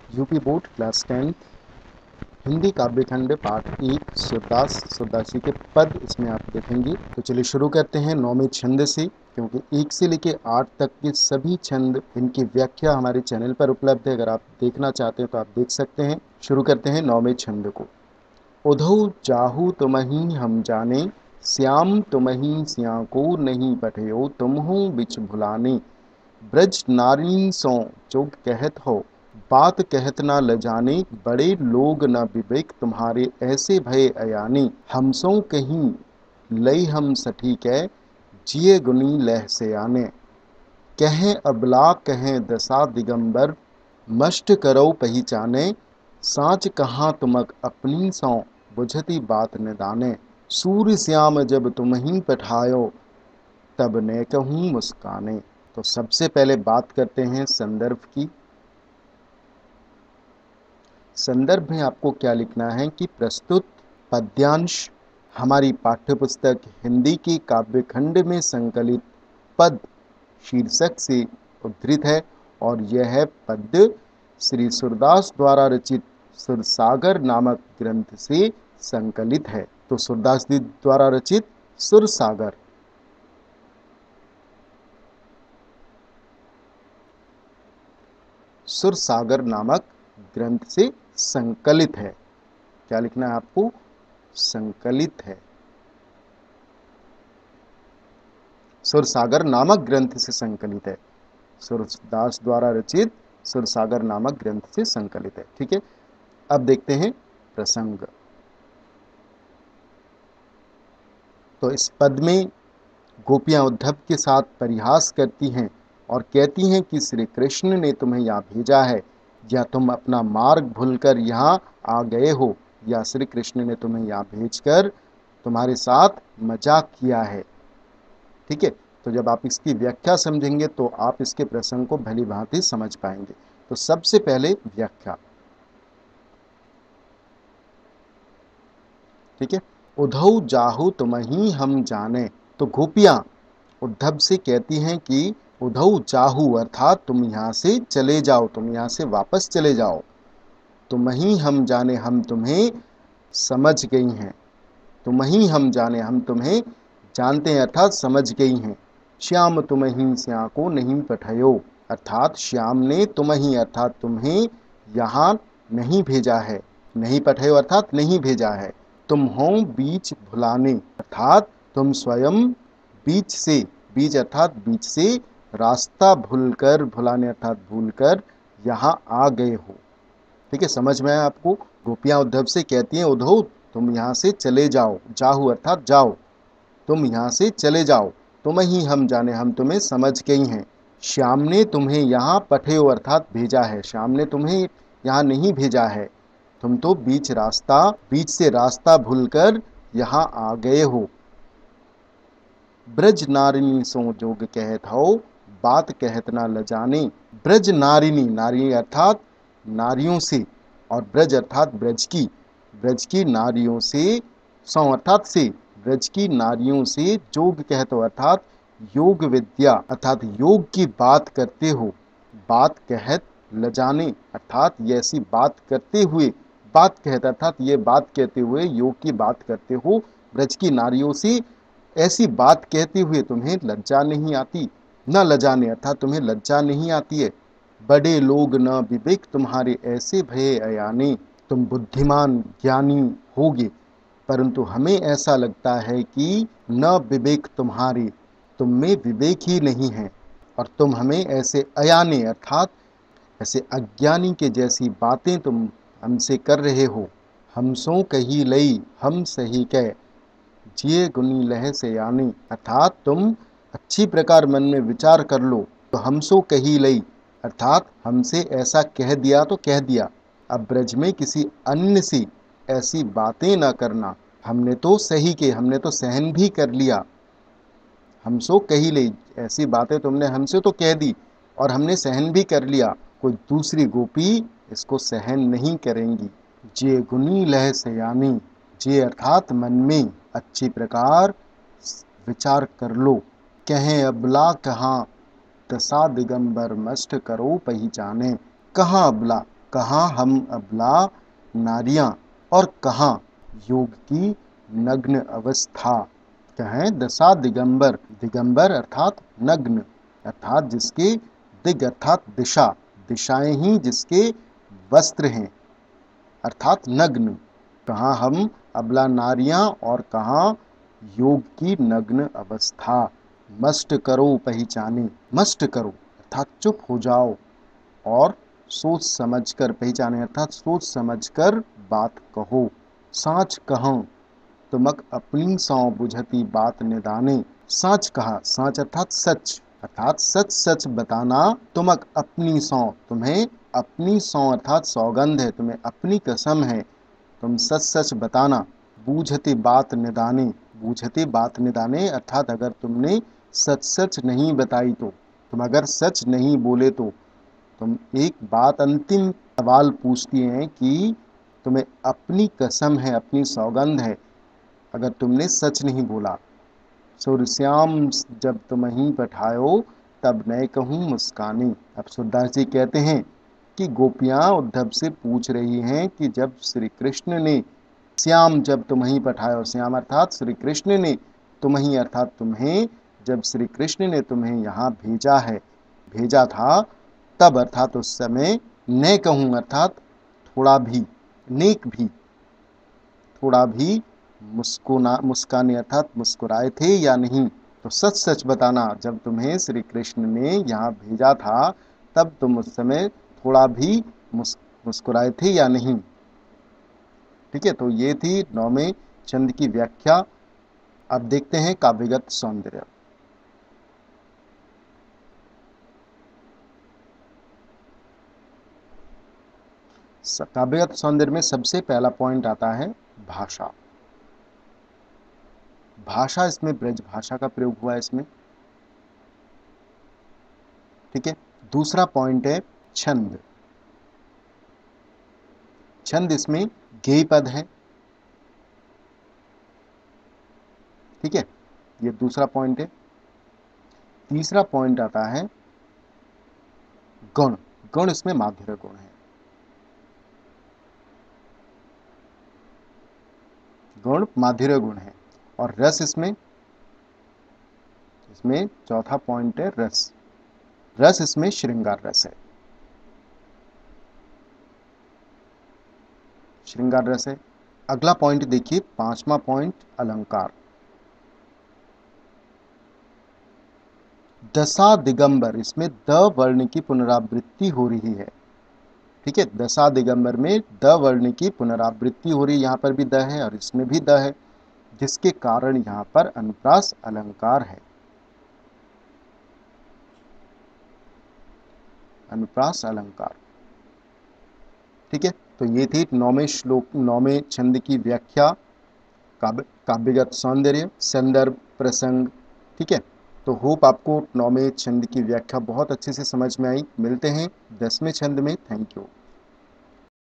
UP board class 10 Hindi काव्यखंड पाठ 1 सूरदास सूरदासी के पद इसमें आप देखेंगे। तो चलिए शुरू करते हैं 9वें छंद से, क्योंकि 1 से लेकर 8 तक के सभी छंद इनकी व्याख्या हमारे चैनल पर उपलब्ध है। अगर आप देखना चाहते हैं तो आप देख सकते हैं। शुरू करते हैं 9वें छंद को। उधौ जाहु तुमहि हम जाने, श्याम तुमहि सिया को नहीं पठयो तुमहु बिच भुलाने। ब्रज नारी सो जो कहत हो, बात कहत न लजाने। बड़े लोग न विवेक तुम्हारे, ऐसे भय अयाने। हमसो कहीं लई हम सठी कै, जिये गुनी लह से आने। कहें अबला कहें दशा दिगंबर, मष्ट करो पहचाने। साँच कहाँ तुमक अपनी सौ, बुझती बात निदाने। सूर्य श्याम जब तुम ही पठायो, तब ने कहूँ मुस्काने। तो सबसे पहले बात करते हैं संदर्भ की। संदर्भ में आपको क्या लिखना है कि प्रस्तुत पद्यांश हमारी पाठ्यपुस्तक हिंदी के काव्यखंड में संकलित पद शीर्षक से उद्धृत है, और यह है पद्य श्री सूरदास द्वारा रचित सुरसागर नामक ग्रंथ से संकलित है। तो सूरदास जी द्वारा रचित सुरसागर सुरसागर नामक ग्रंथ से संकलित है। क्या लिखना है आपको? संकलित है। सुरसागर नामक ग्रंथ से संकलित है। सूरदास द्वारा रचित सुरसागर नामक ग्रंथ से संकलित है। ठीक है, अब देखते हैं प्रसंग। तो इस पद में गोपियां उद्धव के साथ परिहास करती हैं और कहती हैं कि श्री कृष्ण ने तुम्हें यहाँ भेजा है, या तुम अपना मार्ग भूलकर यहाँ आ गए हो, या श्री कृष्ण ने तुम्हें यहाँ भेजकर तुम्हारे साथ मजाक किया है। ठीक है, तो जब आप इसकी व्याख्या समझेंगे तो आप इसके प्रसंग को भली भांति समझ पाएंगे। तो सबसे पहले व्याख्या। ठीक है, उधौ जाहु तुमहि हम जाने। तो गोपियां उद्धव से कहती हैं कि उधौ जाहु अर्थात तुम यहाँ से चले जाओ, तुम यहाँ से वापस चले जाओ। तुमहि हम जाने, हम तुम्हें समझ गई हैं। तुमहि हम जाने, हम तुम्हें जानते हैं अर्थात समझ गई हैं। श्याम तुमहि स्या को नहीं पठयो, अर्थात श्याम ने तुमहि अर्थात तुम्हें यहाँ नहीं भेजा है। नहीं पठयो अर्थात नहीं भेजा है। तुम हो बीच भुलाने, अर्थात तुम स्वयं बीच से, बीच अर्थात बीच से रास्ता भूलकर, भुलाने अर्थात भूलकर यहाँ आ गए हो। ठीक है, समझ में आया आपको? गोपियां उद्धव से कहती हैं उद्धव तुम यहाँ से चले जाओ, जाहु अर्थात जाओ, तुम यहाँ से चले जाओ। तुम ही हम जाने, हम तुम्हें समझ गई हैं। श्याम ने तुम्हें यहाँ पठयो अर्थात भेजा है, श्याम ने तुम्हें यहाँ नहीं भेजा है। तुम तो बीच से रास्ता भूलकर यहाँ आ गए हो। ब्रज नारिनी सो जोग कहत हो, बात कहत ना लजाने। ब्रज नारिनी, नारी अर्थात नारियों से, और ब्रज अर्थात ब्रज की नारियों से, सौ अर्थात से, ब्रज की नारियों से जोग कहत हो अर्थात योग विद्या अर्थात योग की बात करते हो। बात कहत लजाने अर्थात ये ऐसी बात करते हुए, बात कहत अर्थात ये बात कहते हुए योग की बात करते हो। ब्रज की नारियों से ऐसी बात कहते हुए तुम्हें लज्जा नहीं आती। न लजाने अर्थात तुम्हें लज्जा नहीं आती है। बड़े लोग न विवेक तुम्हारे, ऐसे भय अयाने। तुम बुद्धिमान ज्ञानी होगे, परंतु हमें ऐसा लगता है कि न विवेक तुम्हारे, तुम में विवेक ही नहीं है, और तुम हमें ऐसे अयाने अर्थात ऐसे अज्ञानी के जैसी बातें तुम हमसे कर रहे हो। हमसो कही लई हम सही कह, जिये गुनी लह से यानी, अर्थात तुम अच्छी प्रकार मन में विचार कर लो। तो हमसो कही लई अर्थात हमसे ऐसा कह दिया तो कह दिया, अब ब्रज में किसी अन्य से ऐसी बातें ना करना। हमने तो सही के, हमने तो सहन भी कर लिया। हमसो कही लई, ऐसी बातें तुमने हमसे तो कह दी और हमने सहन भी कर लिया, कोई दूसरी गोपी इसको सहन नहीं करेंगी। जे गुनी लह से यानी, जे अर्थात मन में अच्छी प्रकार विचार कर लो। कहें अबला कहाँ दशा दिगंबर, मष्ट करो पहचाने। कहाँ अबला, कहाँ हम अबला नारियां और कहाँ योग की नग्न अवस्था। क्या है? दशा दिगंबर, दिगंबर अर्थात नग्न, अर्थात जिसके दिग अर्थात दिशा, दिशाएं ही जिसके वस्त्र हैं अर्थात नग्न। कहाँ हम अबला नारियां और कहाँ योग की नग्न अवस्था। मस्ट करो पहचाने, मस्ट करो अर्थात चुप हो जाओ, और सोच समझकर पहचाने अर्थात सोच समझकर बात कहो। साच कहूँ तुमक अपनी सौ बुझती बात निदाने। साच कहा, साच अर्थात सच, अर्थात सच सच बताना। तुमक अपनी सौ, तुम्हें अपनी सौ अर्थात सौगंध है, तुम्हें अपनी कसम है, तुम सच सच बताना। बूझते बात निदाने, बूझते बात निदाने अर्थात अगर तुमने सच सच नहीं बताई तो, तुम अगर सच नहीं बोले तो। तुम एक बात अंतिम सवाल पूछती हैं कि तुम्हें अपनी कसम है, अपनी सौगंध है, अगर तुमने सच नहीं बोला। सुरश्याम जब तुम ही पठायो तब मैं कहूँ मुस्कानी। अब सूरदास जी कहते हैं कि गोपियाँ उद्धव से पूछ रही हैं कि जब श्री कृष्ण ने, श्याम जब तुम ही पठायो, श्याम अर्थात श्री कृष्ण ने, तुम ही अर्थात तुम्हें, जब श्री कृष्ण ने तुम्हें यहाँ भेजा है, भेजा था, तब अर्थात उस समय न कहूँ अर्थात थोड़ा भी, नेक भी, थोड़ा भी मुस्काने अर्थात मुस्कुराए थे या नहीं। तो सच सच बताना, जब तुम्हें श्री कृष्ण ने यहाँ भेजा था तब तुम उस समय थोड़ा भी मुस्कुराए थे या नहीं। ठीक है, तो ये थी नौवें छंद की व्याख्या। अब देखते हैं काव्यगत सौंदर्य। काव्यगत सौंदर्य में सबसे पहला पॉइंट आता है भाषा। भाषा, इसमें ब्रज भाषा का प्रयोग हुआ है इसमें। ठीक है, दूसरा पॉइंट है छंद। छंद इसमें गेय पद है। ठीक है, ये दूसरा पॉइंट है। तीसरा पॉइंट आता है गुण। गुण इसमें माधुर्य गुण है। गुण माधुर्य गुण है। और रस इसमें, इसमें चौथा पॉइंट है रस। रस इसमें श्रृंगार रस है, श्रृंगार रस है। अगला पॉइंट देखिए, पांचवा पॉइंट अलंकार। दशा दिगंबर, इसमें द वर्ण की पुनरावृत्ति हो रही है। ठीक है, दशा दिगंबर में द वर्ण की पुनरावृत्ति हो रही है, यहाँ पर भी द है और इसमें भी द है, जिसके कारण यहाँ पर अनुप्रास अलंकार है। अनुप्रास अलंकार। ठीक है, तो ये थी नौवें श्लोक, नौवें छंद की व्याख्या, काव्यगत सौंदर्य, संदर्भ, प्रसंग। ठीक है, तो होप आपको नौवें छंद की व्याख्या बहुत अच्छे से समझ में आई। मिलते हैं 10वें छंद में। Thank you.